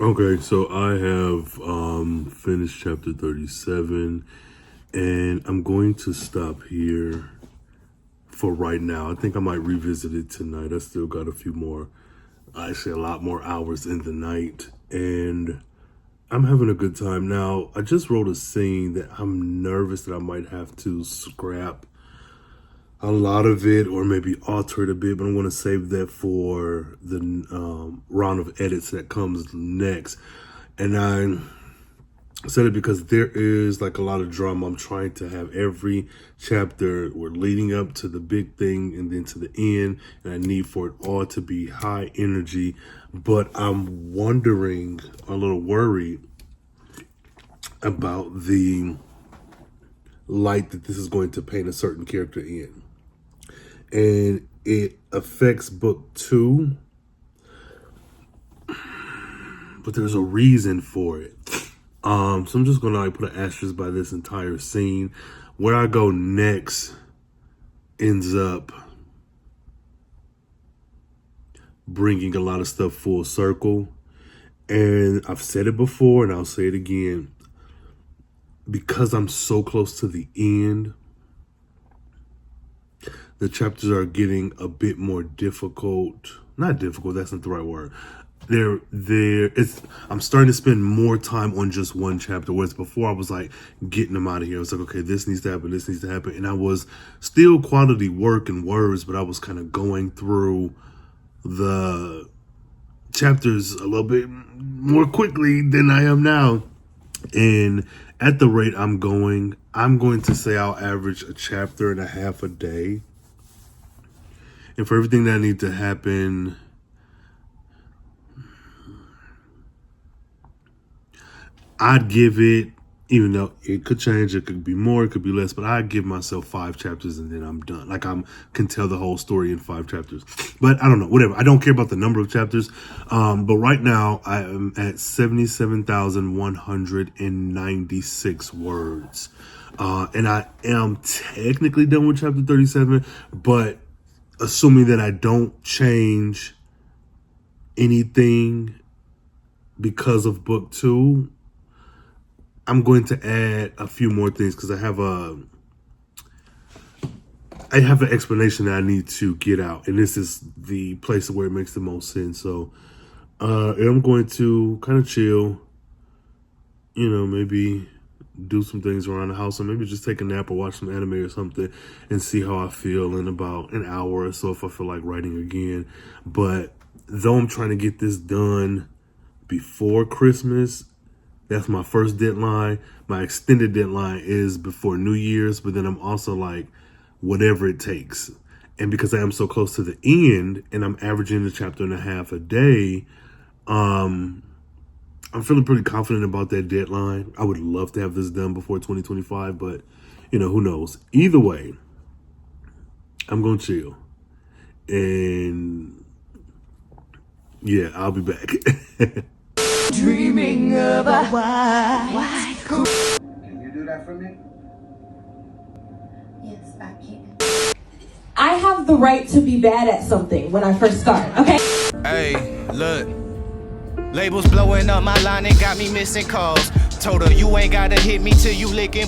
Okay, so I have finished chapter 37, and I'm going to stop here for right now. I think I might revisit it tonight. I still got a few more, actually a lot more hours in the night, and I'm having a good time. Now, I just wrote a scene that I'm nervous that I might have to scrap a lot of it or maybe alter it a bit, but I'm going to save that for the round of edits that comes next. And I said it because there is like a lot of drama. I'm trying to have every chapter, we're leading up to the big thing and then to the end, and I need for it all to be high energy. But I'm wondering, a little worried about the light that this is going to paint a certain character in. And it affects book 2, but there's a reason for it. So I'm just gonna like put an asterisk by this entire scene. Where I go next ends up bringing a lot of stuff full circle. And I've said it before and I'll say it again. Because I'm so close to the end, the chapters are getting a bit more difficult. Not difficult, that's not the right word. I'm starting to spend more time on just one chapter, whereas before I was like getting them out of here. I was like, okay, this needs to happen, this needs to happen. And I was still quality work and words, but I was kind of going through the chapters a little bit more quickly than I am now. And at the rate I'm going to say I'll average a chapter and a half a day. And for everything that needs to happen, I'd give it, even though it could change, it could be more, it could be less, but I'd give myself 5 chapters and then I'm done. Like I can tell the whole story in 5 chapters. But I don't know, whatever. I don't care about the number of chapters. But right now I am at 77,196 words. And I am technically done with chapter 37, but assuming that I don't change anything because of book 2, I'm going to add a few more things because I have an explanation that I need to get out, and this is the place where it makes the most sense. So I'm going to kind of chill, maybe do some things around the house, or maybe just take a nap or watch some anime or something and see how I feel in about an hour or so if I feel like writing again. But though I'm trying to get this done before Christmas, that's my first deadline. My extended deadline is before New Year's, but then I'm also like, whatever it takes. And because I am so close to the end and I'm averaging a chapter and a half a day, I'm feeling pretty confident about that deadline. I would love to have this done before 2025, but who knows? Either way, I'm going to chill. And yeah, I'll be back. Dreaming of a white. Can you do that for me? Yes, I can. I have the right to be bad at something when I first start, okay? Hey, look. Labels blowing up my line and got me missing calls. Told her you ain't gotta hit me till you licking.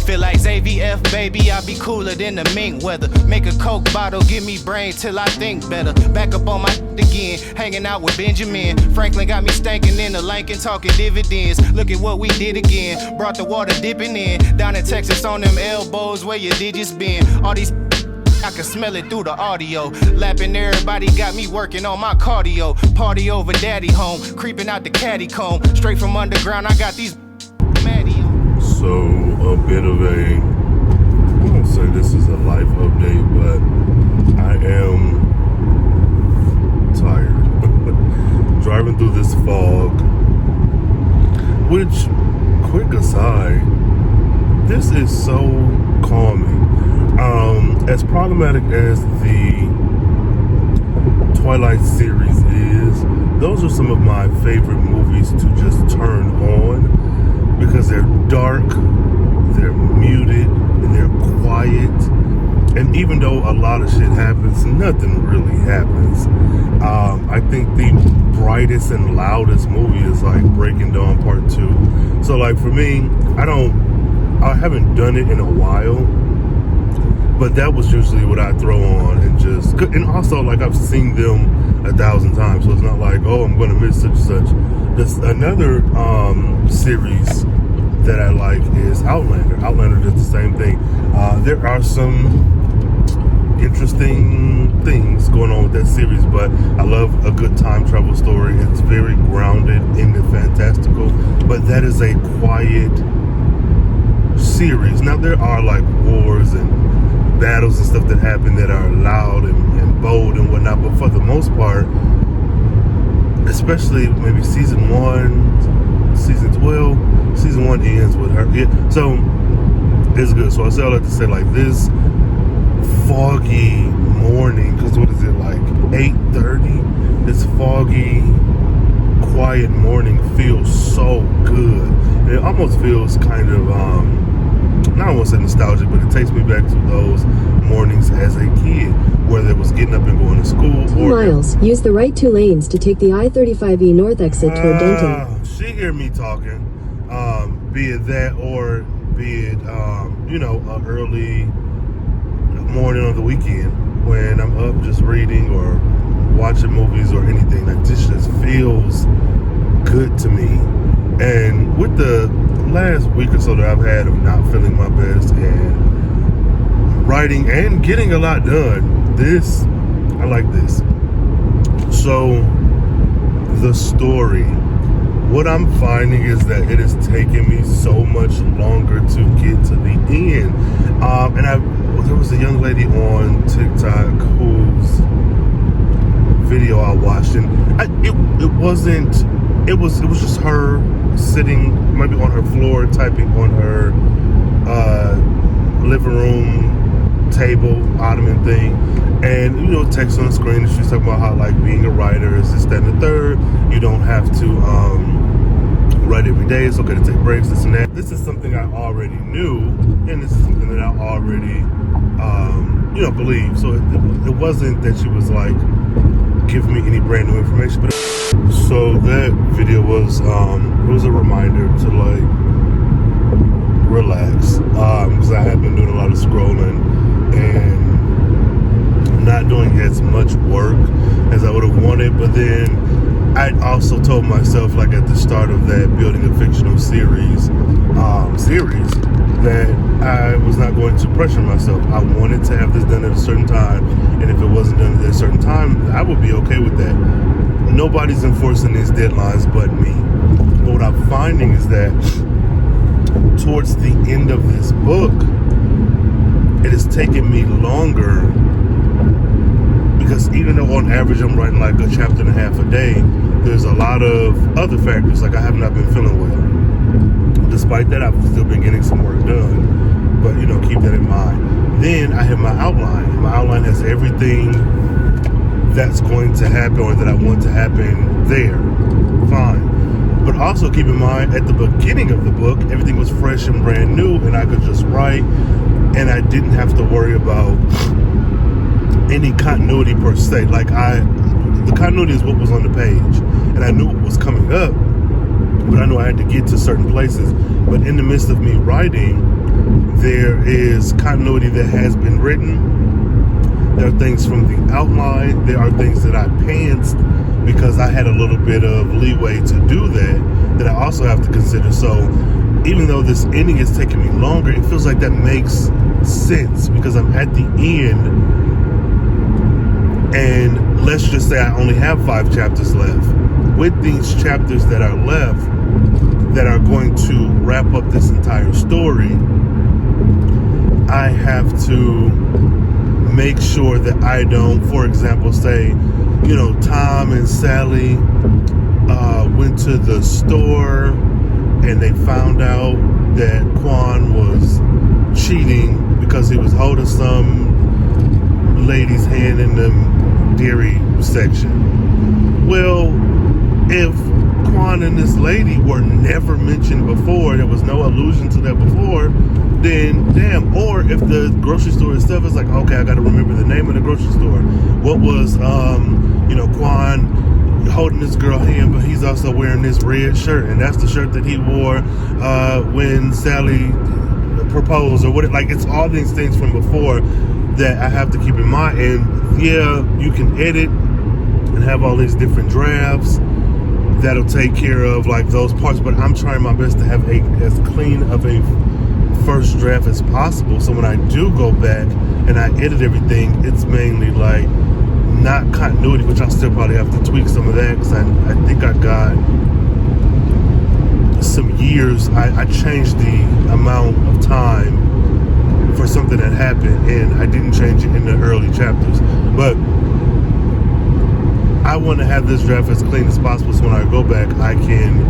Feel like 𝚍𝚒𝚒𝚒𝚢, baby, I be cooler than the mink weather. Make a Coke bottle, give me brain till I think better. Back up on my again, hanging out with Benjamin. Franklin got me stanking in the Lincoln, talking dividends. Look at what we did again. Brought the water dipping in. Down in Texas on them elbows where your digits been. All these I can smell it through the audio. Lapping everybody got me working on my cardio. Party over daddy home, creeping out the caddy comb. Straight from underground, I got these Maddie. So a bit of I won't say this is a life update, but I am tired. Driving through this fog, which, quick aside, this is so calming. As problematic as the Twilight series is, those are some of my favorite movies to just turn on because they're dark, they're muted, and they're quiet. And even though a lot of shit happens, nothing really happens. I think the brightest and loudest movie is like Breaking Dawn Part 2. So like for me, I haven't done it in a while, but that was usually what I throw on and also like I've seen them 1,000 times, so it's not like, oh, I'm going to miss such and such. There's another series that I like is Outlander. Outlander does the same thing. There are some interesting things going on with that series, but I love a good time travel story. It's very grounded in the fantastical, but that is a quiet series. Now there are like wars and battles and stuff that happen that are loud and bold and whatnot, but for the most part, especially maybe season 1, season 12, season 1 ends with her. Yeah, so it's good. So I say all that to say, like, this foggy morning, because what is it, like 8:30? This foggy, quiet morning feels so good. It almost feels kind of not want to say nostalgic, but it takes me back to those mornings as a kid, whether it was getting up and going to school 2 miles. Use the right 2 lanes to take the I-35E north exit toward Denton. She hear me talking, be it that or be it an early morning on the weekend when I'm up just reading or watching movies or anything. Like, this just feels good to me. And with the last week or so that I've had of not feeling my best and writing and getting a lot done, I like this. So the story, what I'm finding is that it is taking me so much longer to get to the end. There was a young lady on TikTok whose video I watched, and it was just her sitting maybe on her floor typing on her living room table ottoman thing, and text on the screen, and she's talking about how like being a writer is this, that, and the third. You don't have to write every day. It's okay to take breaks, this and that. This is something I already knew, and this is something that I already believe. So it wasn't that she was like giving me any brand new information. But so that video was it was a reminder to like relax, because I have been doing a lot of scrolling and not doing as much work as I would have wanted. But then I also told myself, like at the start of that building a fictional series that I was not going to pressure myself. I wanted to have this done at a certain time, and if it wasn't done at a certain time, I would be okay with that. Nobody's enforcing these deadlines but me. But what I'm finding is that towards the end of this book, it is taking me longer, because even though on average I'm writing like a chapter and a half a day, there's a lot of other factors, like I have not been feeling well. Despite that, I've still been getting some work done, but keep that in mind. Then I have my outline. My outline has everything that's going to happen or that I want to happen there. Fine. But also keep in mind, at the beginning of the book, everything was fresh and brand new, and I could just write, and I didn't have to worry about any continuity per se. Like the continuity is what was on the page, and I knew what was coming up, but I knew I had to get to certain places. But in the midst of me writing, there is continuity that has been written. There are things from the outline. There are things that I pantsed because I had a little bit of leeway to do that I also have to consider. So even though this ending is taking me longer, it feels like that makes sense because I'm at the end, and let's just say I only have 5 chapters left. With these chapters that are left, that are going to wrap up this entire story, I have to make sure that I don't, for example, say, Tom and Sally went to the store and they found out that Quan was cheating because he was holding some lady's hand in the dairy section. Well, if Quan and this lady were never mentioned before, there was no allusion to that before, then damn. Or if the grocery store itself is like, okay, I got to remember the name of the grocery store. What was, Quan holding this girl hand, but he's also wearing this red shirt, and that's the shirt that he wore when Sally proposed, or what? Like, it's all these things from before that I have to keep in mind. And yeah, you can edit and have all these different drafts that'll take care of like those parts, but I'm trying my best to have as clean of a first draft as possible, so when I do go back and I edit everything, it's mainly like not continuity, which I'll still probably have to tweak some of that, because I think I got some years. I changed the amount of time for something that happened, and I didn't change it in the early chapters, but I want to have this draft as clean as possible, so when I go back I can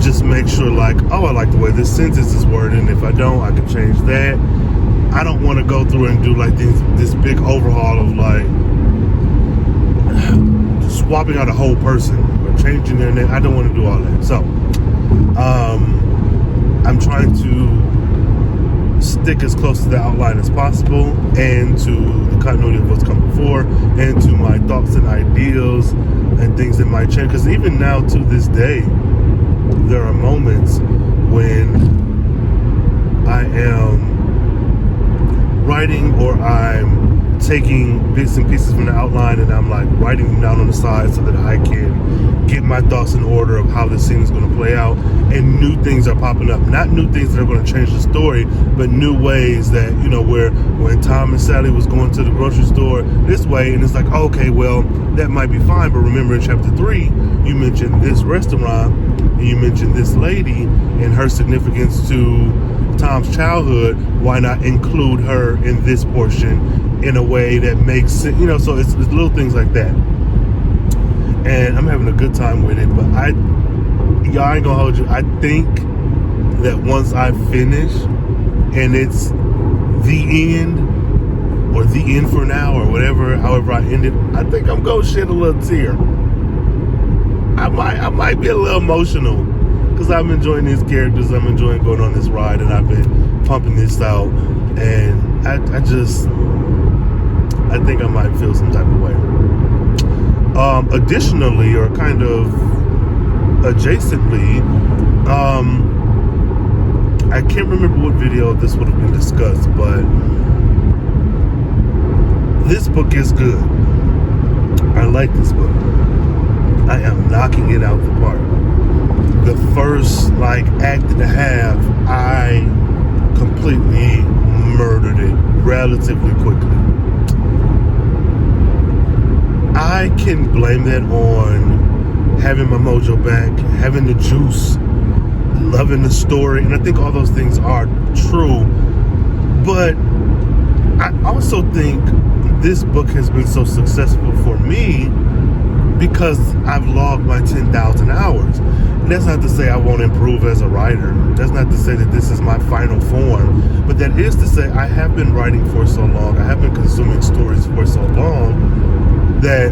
just make sure, like, oh, I like the way this sentence is worded, and if I don't, I can change that. I don't want to go through and do like this big overhaul of like swapping out a whole person or changing their name. I don't want to do all that. So I'm trying to stick as close to the outline as possible, and to the continuity of what's come before, and to my thoughts and ideals and things that might change. Because even now, to this day, there are moments when I am writing, or I'm taking bits and pieces from the outline, and I'm like writing them down on the side so that I can get my thoughts in order of how this scene is going to play out, and new things are popping up. Not new things that are going to change the story, but new ways that, you know, where when Tom and Sally was going to the grocery store this way, and it's like, okay, well, that might be fine, but remember in chapter 3 you mentioned this restaurant, and you mentioned this lady and her significance to Tom's childhood. Why not include her in this portion in a way that makes sense? You know, so it's little things like that, and I'm having a good time with it. But y'all, I ain't gonna hold you, I think that once I finish and it's the end, or the end for now, or whatever, however I end it, I think I'm gonna shed a little tear. I might be a little emotional, because I'm enjoying these characters, I'm enjoying going on this ride, and I've been pumping this out, and I think I might feel some type of way. Additionally, or kind of adjacently, I can't remember what video this would have been discussed, but this book is good. I like this book. I am knocking it out the park. The first like act and a half, I completely murdered it relatively quickly. I can blame that on having my mojo back, having the juice, loving the story, and I think all those things are true. But I also think this book has been so successful for me because I've logged my 10,000 hours. And that's not to say I won't improve as a writer. That's not to say that this is my final form. But that is to say I have been writing for so long, I have been consuming stories for so long, that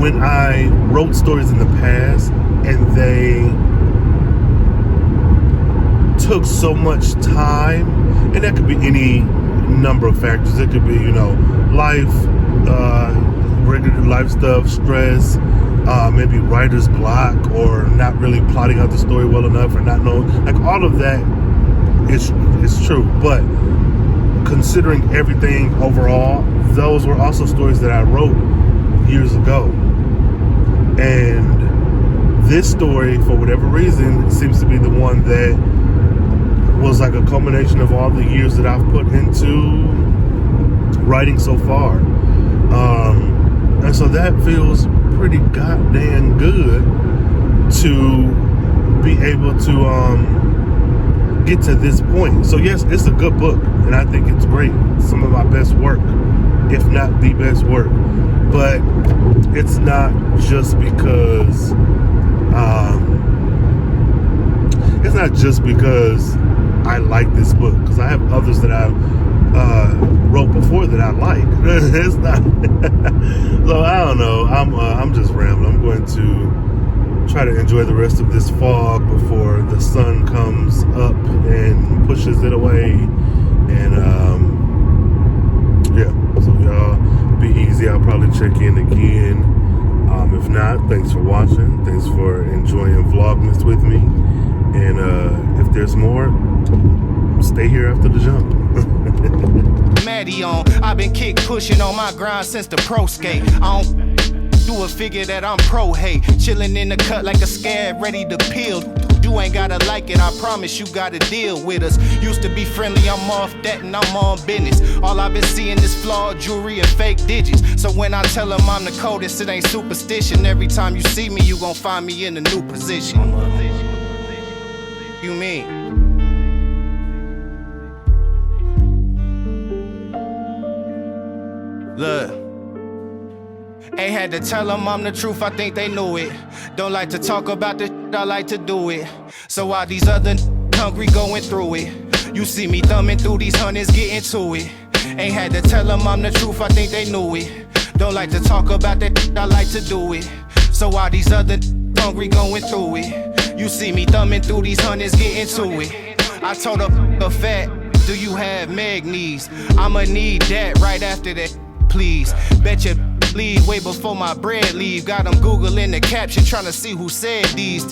when I wrote stories in the past and they took so much time, and that could be any number of factors. It could be, you know, life, regular life stuff, stress, maybe writer's block, or not really plotting out the story well enough, or not knowing, like, all of that is true. But considering everything overall, those were also stories that I wrote years ago. And this story, for whatever reason, seems to be the one that was like a culmination of all the years that I've put into writing so far. And so that feels pretty goddamn good to be able to get to this point. So yes, it's a good book, and I think it's great. Some of my best work, if not the best work. But it's not just because I like this book, because I have others that I've wrote before that I like. It's not. So I don't know. I'm just rambling. I'm going to try to enjoy the rest of this fog before the sun comes up and pushes it away. And yeah. So y'all be easy. I'll probably check in again. If not, thanks for watching. Thanks for enjoying Vlogmas with me. And if there's more, stay here after the jump. Maddie on, I've been kick pushing on my grind since the pro skate. I don't do a figure that I'm pro hate. Chilling in the cut like a scab, ready to peel. You ain't gotta like it, I promise you gotta deal with us. Used to be friendly, I'm off that and I'm on business. All I've been seeing is flawed jewelry and fake digits. So when I tell them I'm the coldest, it ain't superstition. Every time you see me, you gon' find me in a new position. You mean? Look, ain't had to tell them I'm the truth, I think they knew it. Don't like to talk about the shit, I like to do it. So while these other hungry going through it, you see me thumbing through these hundreds, getting to it. Ain't had to tell them I'm the truth, I think they knew it. Don't like to talk about that shit, I like to do it. So while these other hungry going through it, you see me thumbing through these hundreds, getting to it. I told a fat, do you have Meg knees? I'ma need that right after that, please. Bet you leave way before my bread leave. Got them Googling the caption, trying to see who said these.